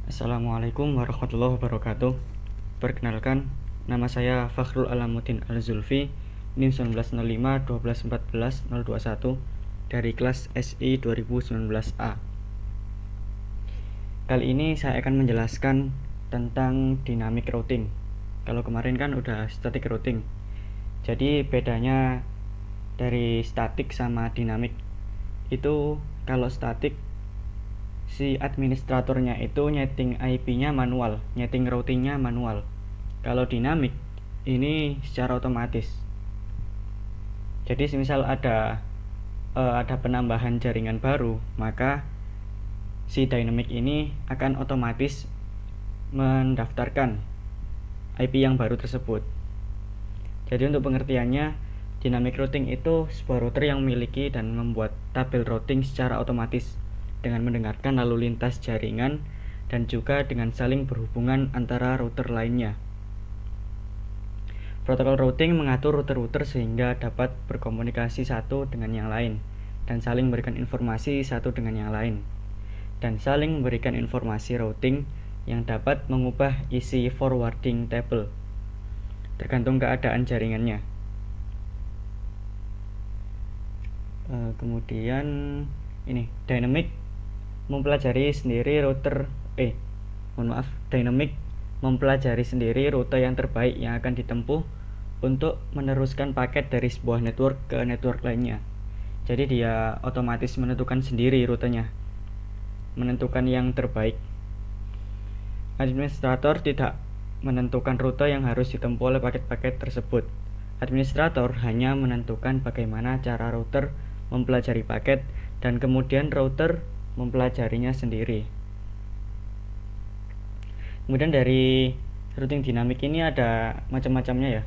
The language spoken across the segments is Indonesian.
Assalamualaikum warahmatullahi wabarakatuh. Perkenalkan, nama saya Fakhrul Alamuddin Al-Zulfi, NIM 1905 12 14 021 dari kelas SI 2019A. Kali ini saya akan menjelaskan tentang dynamic routing. Kalau kemarin kan udah static routing. Jadi bedanya dari static sama dynamic itu, kalau static si administratornya itu nyeting IP-nya manual, nyeting routingnya manual. Kalau dynamic ini secara otomatis. Jadi misal ada penambahan jaringan baru, maka si dynamic ini akan otomatis mendaftarkan IP yang baru tersebut. Jadi untuk pengertiannya, dynamic routing itu sebuah router yang memiliki dan membuat tabel routing secara otomatis dengan mendengarkan lalu lintas jaringan dan juga dengan saling berhubungan antara router lainnya. Protokol routing mengatur router-router sehingga dapat berkomunikasi satu dengan yang lain dan saling memberikan informasi satu dengan yang lain, dan saling memberikan informasi routing yang dapat mengubah isi forwarding table tergantung keadaan jaringannya. Kemudian ini dynamic mempelajari sendiri dynamic mempelajari sendiri rute yang terbaik yang akan ditempuh untuk meneruskan paket dari sebuah network ke network lainnya. Jadi dia otomatis menentukan sendiri rutenya, menentukan yang terbaik. Administrator tidak menentukan rute yang harus ditempuh oleh paket-paket tersebut. Administrator hanya menentukan bagaimana cara router mempelajari paket dan kemudian router mempelajarinya sendiri. Kemudian dari routing dinamik ini ada macam-macamnya ya,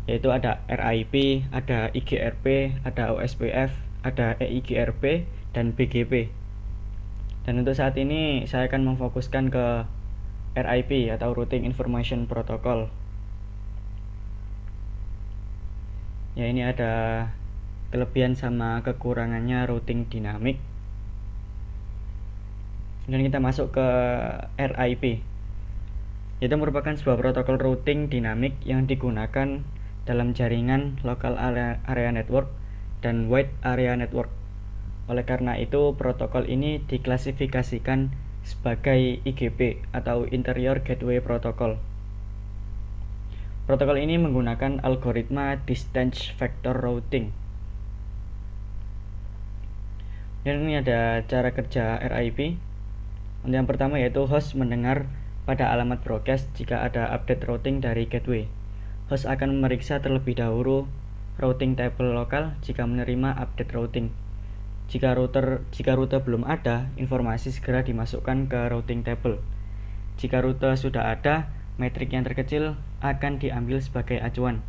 yaitu ada RIP, ada IGRP, ada OSPF, ada EIGRP, dan BGP. Dan untuk saat ini saya akan memfokuskan ke RIP atau Routing Information Protocol. Ya, ini ada kelebihan sama kekurangannya routing dinamik. Dan kita masuk ke RIP. Itu merupakan sebuah protokol routing dinamik yang digunakan dalam jaringan local area network dan wide area network. Oleh karena itu, protokol ini diklasifikasikan sebagai IGP atau Interior Gateway Protocol. Protokol ini menggunakan algoritma Distance Vector Routing. Dan ini ada cara kerja RIP. Yang pertama yaitu host mendengar pada alamat broadcast jika ada update routing dari gateway. Host akan memeriksa terlebih dahulu routing table lokal jika menerima update routing. Jika rute belum ada, informasi segera dimasukkan ke routing table. Jika rute sudah ada, metrik yang terkecil akan diambil sebagai acuan.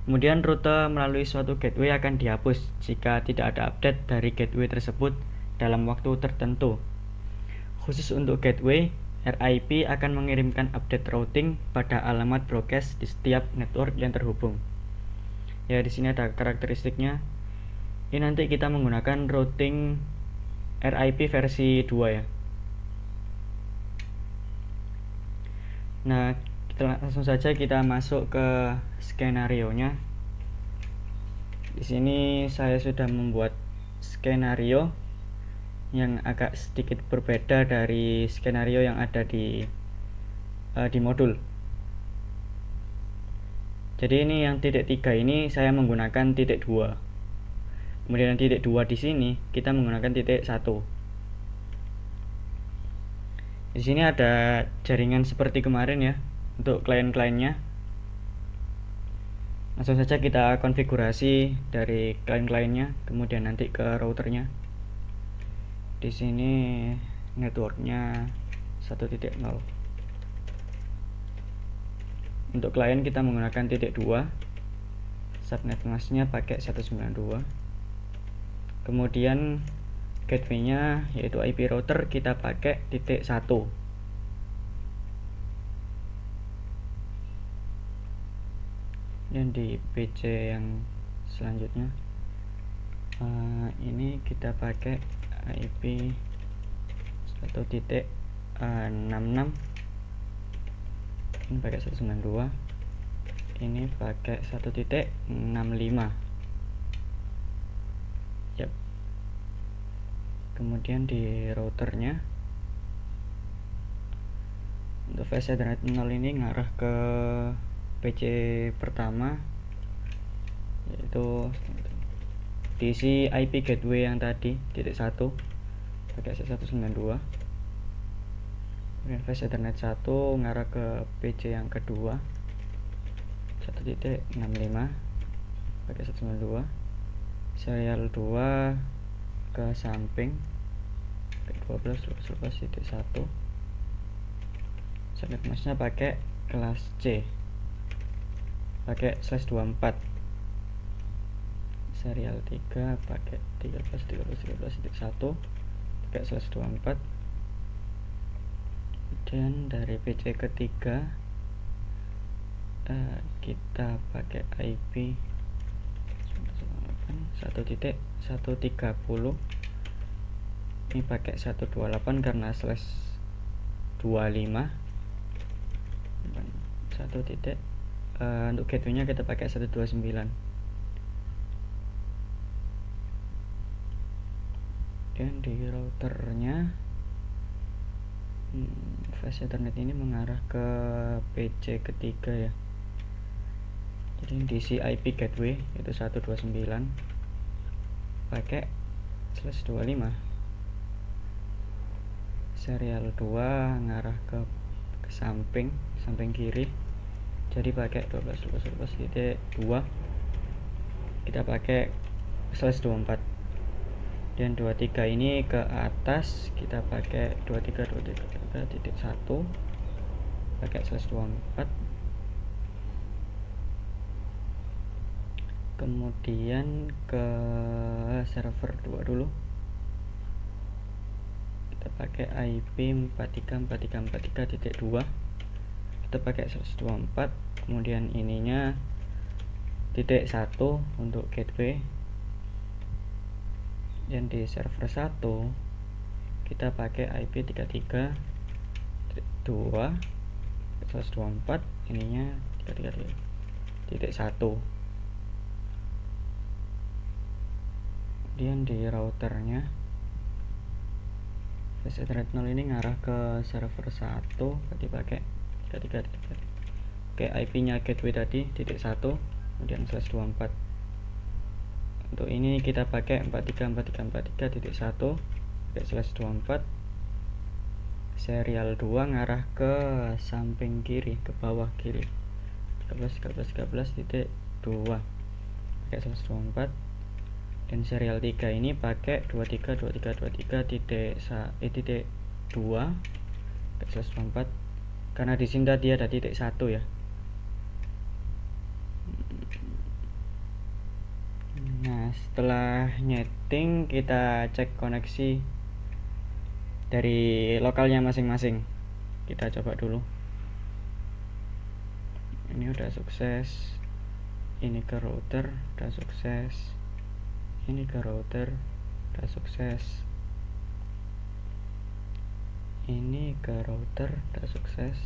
Kemudian rute melalui suatu gateway akan dihapus jika tidak ada update dari gateway tersebut dalam waktu tertentu. Khusus untuk gateway, RIP akan mengirimkan update routing pada alamat broadcast di setiap network yang terhubung. Ya, di sini ada karakteristiknya. Ini nanti kita menggunakan routing RIP versi 2 ya. Nah, langsung saja kita masuk ke skenario-nya. Di sini saya sudah membuat skenario yang agak sedikit berbeda dari skenario yang ada di modul. Jadi ini yang titik 3 ini saya menggunakan titik 2. Kemudian titik 2 di sini kita menggunakan titik 1. Di sini ada jaringan seperti kemarin ya untuk klien-kliennya. Langsung saja kita konfigurasi dari klien-kliennya, kemudian nanti ke routernya. Di sini networknya 1.0. Untuk klien kita menggunakan titik 2. Subnet masknya pakai 192. Kemudian gateway-nya yaitu IP router kita pakai titik 1. Dan di PC yang selanjutnya ini kita pakai IP 1.0 66, ini pakai 192, ini pakai 1.65. Yap. Kemudian di routernya untuk VC Ethernet 0 ini ngarah ke PC pertama, yaitu diisi IP gateway yang tadi .1 pakai C192. Kemudian VC Ethernet 1 ngarah ke PC yang kedua 1.65 pakai 192. Serial 2 ke samping 12.12.1. Subnet masknya pakai kelas C, pakai /24. Serial 3 pakai 13.13.13.1 pakai /24. Dan dari PC ketiga kita pakai IP 1.130, ini pakai 128 karena /25. Untuk gateway-nya kita pakai 129. Dan di routernya VC Ethernet ini mengarah ke PC ketiga ya. Jadi diisi IP gateway itu 129 pakai /25. Serial 2 ngarah ke samping kiri, jadi pakai 12.12.12.2, kita pakai /24. Dan 23 ini ke atas kita pakai 23.23.1 pakai /24. Kemudian ke server 2 dulu, kita pakai IP 43.43.43.2, kita pakai 124. Kemudian ininya .1 untuk gateway. Dan di server 1 kita pakai IP 33.2 124, ininya 33.1. Kemudian di routernya VC Ethernet 0 ini ngarah ke server 1, berarti pakai 33.3. Oke, IP-nya gateway tadi .1, kemudian /24. Untuk ini kita pakai 43.43.43.1 pakai /24. Serial 2 ngarah ke samping kiri, ke bawah kiri 13.13.13.2 pakai /24. Dan serial 3 ini pakai 23.23.23.2 pakai /24 karena di sini tadi ada .1 ya. Nah, setelah nyeting kita cek koneksi dari lokalnya masing-masing. Kita coba dulu. Ini udah sukses. Ini ke router udah sukses. Ini ke router udah sukses. Ini ke router udah sukses.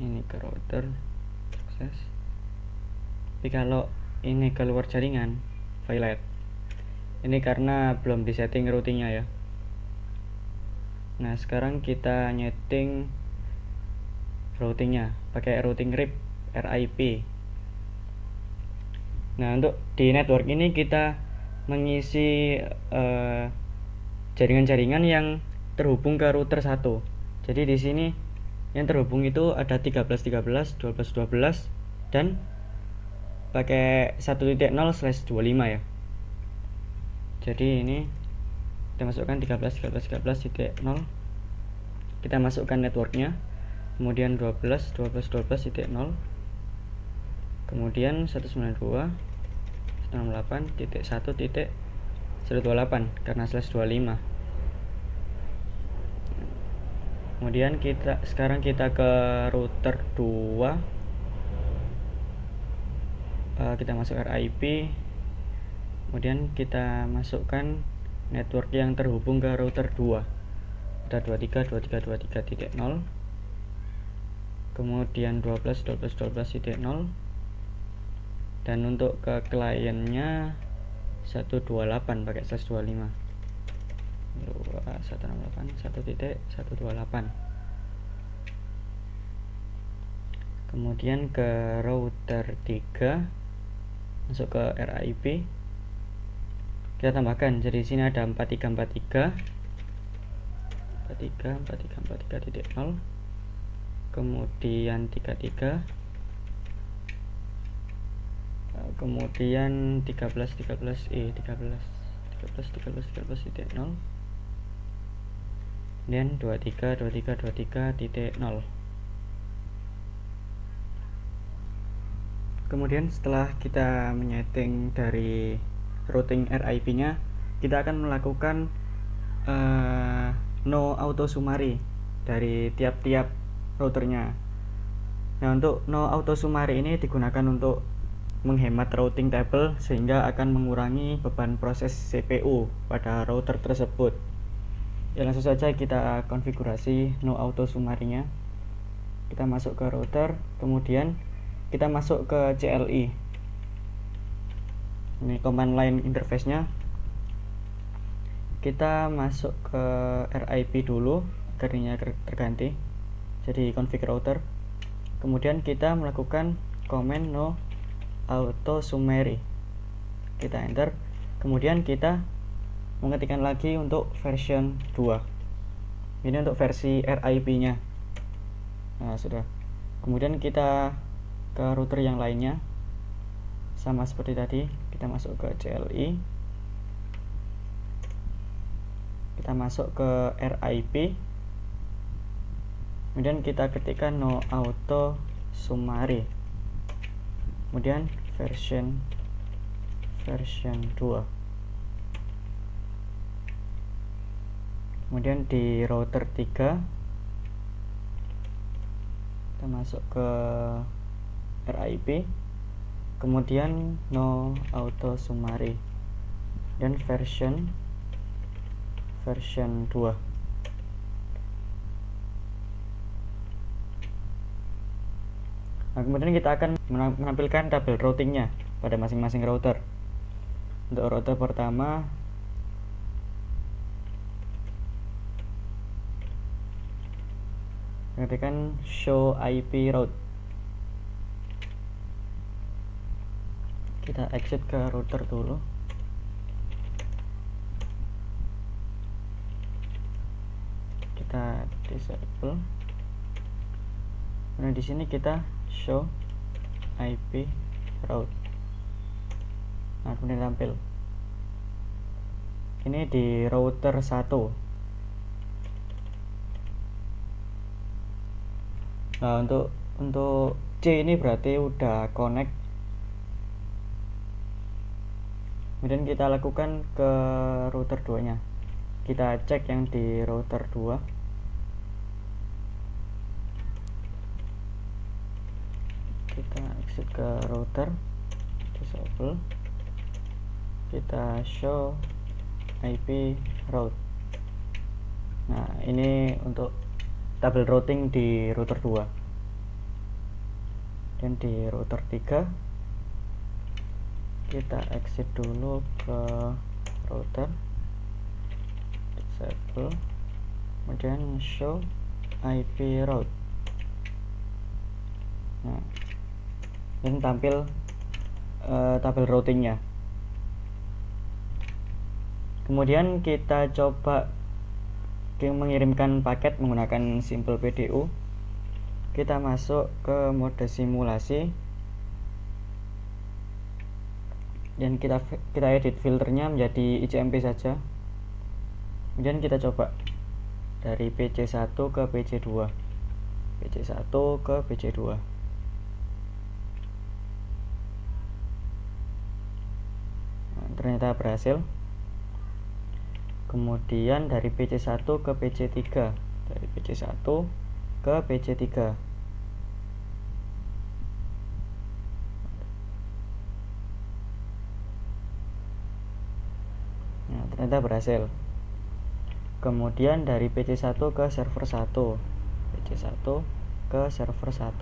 Ini ke router sukses. Tapi kalau ini keluar jaringan violet, ini karena belum disetting routingnya ya. Nah, sekarang kita nyeting routingnya pakai routing RIP. Nah, untuk di network ini kita mengisi jaringan-jaringan yang terhubung ke router 1. Jadi di sini yang terhubung itu ada 13.13, 12.12 dan pakai 1.0/25 ya. Jadi ini kita masukkan 13.13.13.0, kita masukkan networknya, kemudian 12.12.12.0, kemudian 192.168.1.128 karena /25. Kemudian sekarang kita ke router 2, kita masuk RIP, kemudian kita masukkan network yang terhubung ke router 2. ada 23.0, kemudian 12.0, dan untuk ke kliennya 128 pakai slash 25 168.1.128. Kemudian ke router 3 masuk ke RIP, kita tambahkan. Jadi sini ada 43.0, kemudian 33, kemudian 13.0, dan 23.0. Kemudian setelah kita menyeting dari routing RIP nya, kita akan melakukan no auto summary dari tiap-tiap routernya. Nah, untuk no auto summary ini digunakan untuk menghemat routing table sehingga akan mengurangi beban proses CPU pada router tersebut. Ya, langsung saja kita konfigurasi no auto summary-nya. Kita masuk ke router, kemudian kita masuk ke CLI. Ini command line interface-nya. Kita masuk ke RIP dulu agar ini terganti. Jadi config router. Kemudian kita melakukan command no auto summary. Kita enter. Kemudian kita mengetikkan lagi untuk version 2. Ini untuk versi RIP-nya. Nah, sudah. Kemudian kita ke router yang lainnya. Sama seperti tadi, kita masuk ke CLI. Kita masuk ke RIP. Kemudian kita ketikkan no auto summary. Kemudian version 2. Kemudian di router 3 kita masuk ke RIP, kemudian no auto summary dan version 2. Nah, kemudian kita akan menampilkan tabel routingnya pada masing-masing router. Untuk router pertama, ketikkan show IP route. Kita exit ke router dulu. Kita disable. Nah, di sini kita show IP route. Nah, kemudian tampil. Ini di router 1. Nah, untuk C ini berarti udah connect. Kemudian kita lakukan ke router 2 nya. Kita cek yang di router 2. Kita exit ke router, disable. Kita show IP route. Nah, ini untuk tabel routing di router 2. Dan di router 3 kita exit dulu ke router, disable, kemudian show IP route. Nah, ini tampil tabel routingnya. Kemudian kita coba mengirimkan paket menggunakan Simple PDU. Kita masuk ke mode simulasi dan kita edit filternya menjadi ICMP saja. Kemudian kita coba dari PC1 ke PC2, PC1 ke PC2. Nah, ternyata berhasil. Kemudian dari PC1 ke PC3, dari PC1 ke PC3. Nah, ternyata berhasil. kemudian dari PC1 ke server 1, PC1 ke server 1,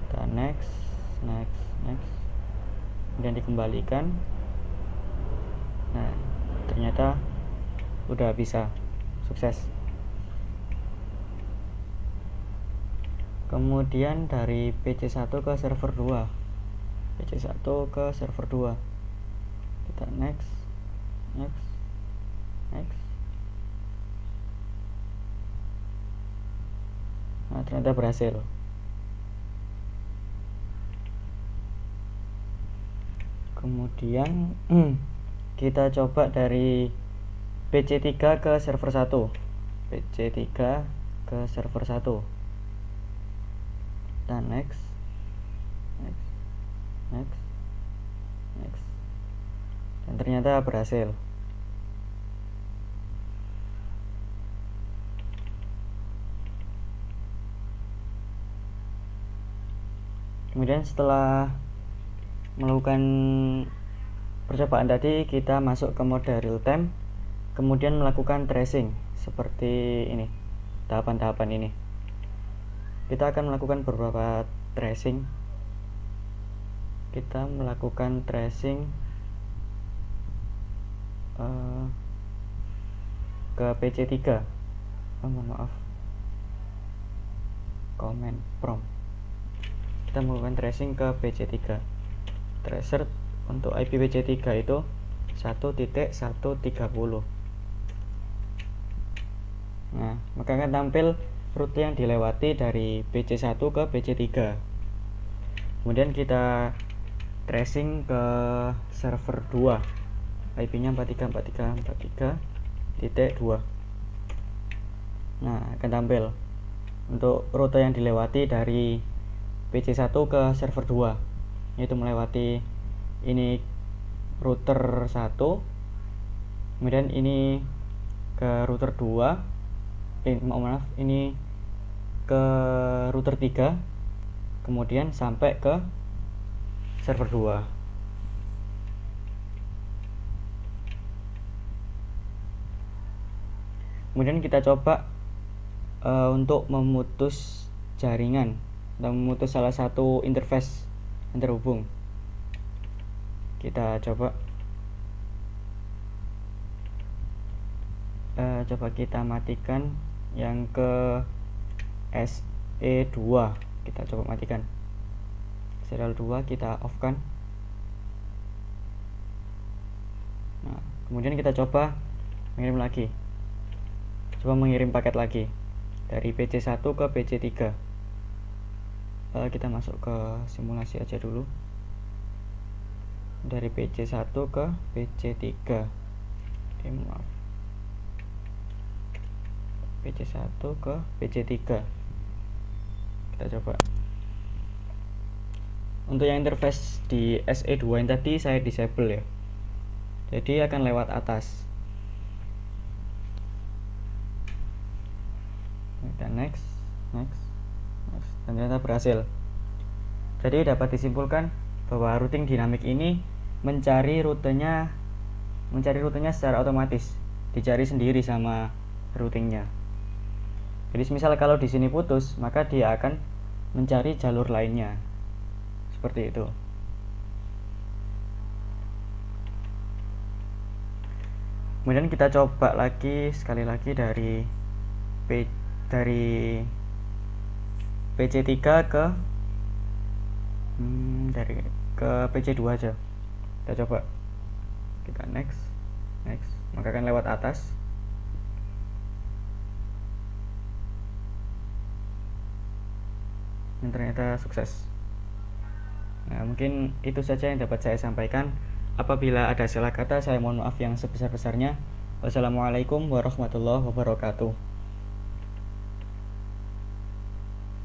kita next, kemudian dikembalikan. Nah, ternyata udah bisa, sukses. Kemudian dari PC1 ke server 2, PC1 ke server 2, kita next. Nah, ternyata berhasil. Kemudian kita coba dari PC3 ke server 1, PC3 ke server 1, kita next, dan ternyata berhasil. Kemudian setelah melakukan percobaan tadi, kita masuk ke mode real time, kemudian melakukan tracing seperti ini, tahapan-tahapan ini. Kita akan melakukan beberapa tracing. Kita melakukan tracing ke PC3. Mohon maaf, command prompt. Kita melakukan tracing ke PC3. Tracer untuk IP PC3 itu 1.130. Nah, maka akan tampil rute yang dilewati dari PC1 ke PC3. Kemudian kita tracing ke server 2, IP-nya 434343.2. Nah, akan tampil untuk rute yang dilewati dari PC1 ke server 2, yaitu melewati ini router 1, kemudian ini ke router 2, ini ke router 3, kemudian sampai ke server 2. Kemudian kita coba untuk memutus jaringan dan memutus salah satu interface yang terhubung. Kita coba kita matikan yang ke SE2. Kita coba matikan serial 2, kita off kan. Nah, kemudian kita coba mengirim lagi, mengirim paket lagi dari PC1 ke PC3. Kita masuk ke simulasi aja dulu, dari PC1 ke PC3. Maaf, PC1 ke PC3. Kita coba. Untuk yang interface di SE2 yang tadi saya disable ya, jadi akan lewat atas. Kita next, dan ternyata berhasil. Jadi dapat disimpulkan bahwa routing dinamik ini mencari rutenya secara otomatis, dicari sendiri sama routingnya. Jadi misal kalau di sini putus, maka dia akan mencari jalur lainnya, seperti itu. Kemudian kita coba sekali lagi dari PC3 ke PC2 aja. Kita coba, kita next, maka akan lewat atas. Dan ternyata sukses. Nah, mungkin itu saja yang dapat saya sampaikan. Apabila ada salah kata, saya mohon maaf yang sebesar-besarnya. Wassalamualaikum warahmatullahi wabarakatuh.